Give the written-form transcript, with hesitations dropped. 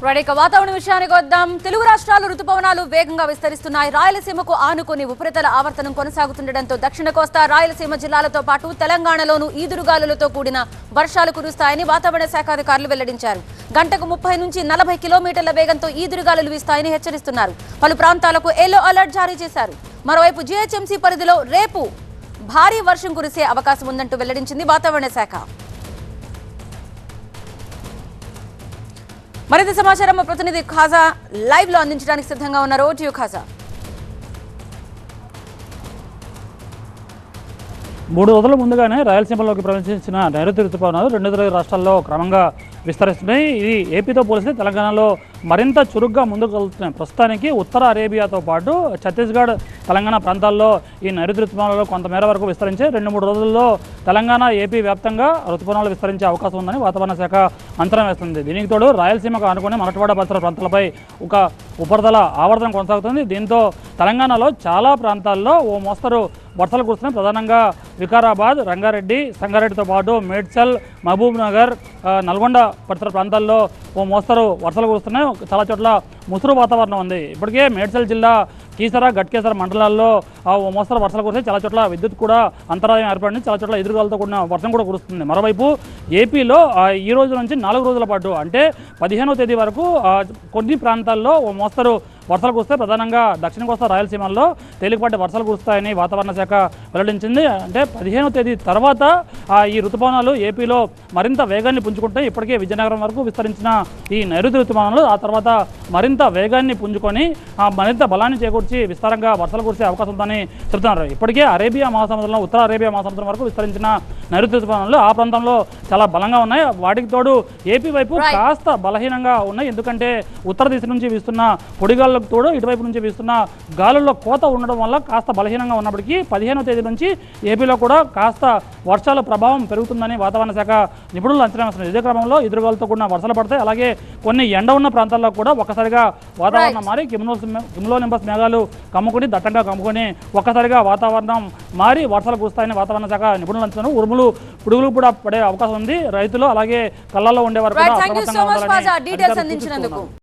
వాతావరణ విషయానికి వద్దాం. తెలుగు రాష్ట్రాలు రుతుపవనాలు వేగంగా విస్తరిస్తున్నాయి. రాయలసీమకు ఆనుకుని ఉపరితల ఆవర్తనం కొనసాగుతుండటంతో దక్షిణ కోస్తా రాయలసీమ జిల్లాలతో పాటు తెలంగాణలోనూ ఈదురుగాలులతో కూడిన వర్షాలు కురుస్తాయని వాతావరణ శాఖ అధికారులు వెల్లడించారు. గంటకు 30 నుంచి 40 కిలోమీటర్ల వేగంతో ఈదురుగాలులు వీస్తాయని హెచ్చరిస్తున్నారు. పలు ప్రాంతాలకు ఎల్లో అలర్ట్ జారీ చేశారు. మరోవైపు జీహెచ్ఎంసీ పరిధిలో రేపు భారీ వర్షం కురిసే అవకాశం ఉందంటూ వెల్లడించింది వాతావరణ శాఖ. మరింత సమాచారం మా ప్రతినిధి ఖాజా లైవ్ లో అందించడానికి సిద్ధంగా ఉన్నారు. ఓటీయూ ఖాజా. 3 రోజుల ముందుగానే రాయలసీమలోకి ప్రవేశించిన నైరుతి రుతుపవనాలు 2 తెలుగు రాష్ట్రాల్లో క్రమంగా విస్తరిస్తున్నాయి. ఇది ఏపీతో పోలిస్తే తెలంగాణలో మరింత చురుగ్గా ముందుకు వెళ్తున్నాయి. ప్రస్తుతానికి ఉత్తర అరేబియాతో పాటు ఛత్తీస్గఢ్, తెలంగాణ ప్రాంతాల్లో ఈ నైరుతి రుతుపవనాలు కొంతమేర వరకు విస్తరించి 2-3 రోజుల్లో తెలంగాణ, ఏపీ వ్యాప్తంగా రుతుపవనాలు విస్తరించే అవకాశం ఉందని వాతావరణ శాఖ అంచనా వేస్తుంది. దీనికి తోడు రాయలసీమకు ఆనుకుని మరాఠవాడ పరిసర ప్రాంతాలపై ఒక ఉపరితల ఆవర్తనం కొనసాగుతుంది. దీంతో తెలంగాణలో చాలా ప్రాంతాల్లో ఓ మోస్తరు వర్షాలు కురుస్తున్నాయి. ప్రధానంగా వికారాబాద్, రంగారెడ్డి, సంగారెడ్డితో పాటు మేడ్చల్, మహబూబ్ నగర్, నల్గొండ పరిసర ప్రాంతాల్లో ఓ మోస్తరు వర్షాలు కురుస్తున్నాయి. చాలా చోట్ల ముసురు వాతావరణం ఉంది. ఇప్పటికే మేడ్చల్ జిల్లా కీసర, గట్కేసర మండలాల్లో ఓ మోస్తరు వర్షాలు కురిస్తే చాలా చోట్ల విద్యుత్ కూడా అంతరాయం ఏర్పడింది. చాలా చోట్ల ఎదురుగాలతో కూడిన వర్షం కూడా కురుస్తుంది. మరోవైపు ఏపీలో ఈ రోజు నుంచి 4 రోజుల పాటు అంటే 15వ తేదీ వరకు కొన్ని ప్రాంతాల్లో ఓ మోస్తరు వర్షాలు కురిస్తే ప్రధానంగా దక్షిణ కోస్తా రాయలసీమల్లో తేలికపాటి వర్షాలు కురుస్తాయని వాతావరణ శాఖ వెల్లడించింది. అంటే 15వ తేదీ తర్వాత ఈ రుతుపవనాలు ఏపీలో మరింత వేగాన్ని పుంజుకుంటాయి. ఇప్పటికే విజయనగరం వరకు విస్తరించిన ఈ నైరుతి రుతుపవనాలు ఆ తర్వాత మరింత వేగాన్ని పుంజుకొని మరింత బలాన్ని చేకూర్చి విస్తారంగా వర్షాలు కురిసే అవకాశం ఉందని చెబుతున్నారు. ఇప్పటికే అరేబియా మహాసముద్రంలో, ఉత్తర అరేబియా మహాసముద్రం వరకు విస్తరించిన నైరుతి రుతుపవనాలు ఆ ప్రాంతంలో చాలా బలంగా ఉన్నాయి. వాటికి తోడు ఏపీ వైపు కాస్త బలహీనంగా ఉన్నాయి. ఎందుకంటే ఉత్తర దిశ నుంచి వీస్తున్న పొడిగాళ్ళకు తోడు ఇటువైపు నుంచి వీస్తున్న గాలుల్లో కోత ఉండడం వల్ల కాస్త బలహీనంగా ఉన్నప్పటికీ 15వ తేదీ నుంచి ఏపీలో కూడా కాస్త వర్షాల ప్రభావం పెరుగుతుందని వాతావరణ శాఖ నిపుణులు అంచనా వేస్తున్నారు. ఇదే క్రమంలో ఎదురుగాలతో కూడిన వర్షాలు పడతాయి. అలాగే కొన్ని ఎండ ఉన్న ప్రాంతాల్లో కూడా ఒక్కసారిగా వాతావరణం మారి కిమ్లో నింబస్ మేఘాలు కమ్ముకొని దట్టంగా కమ్ముకొని ఒక్కసారిగా వాతావరణం మారి వర్షాలు కురుస్తాయని వాతావరణ శాఖ నిపుణులు అంచనా. ఉరుములు, పిడుగులు కూడా పడే అవకాశం ఉంది. రైతులు అలాగే కళ్ళల్లో ఉండేవారు కూడా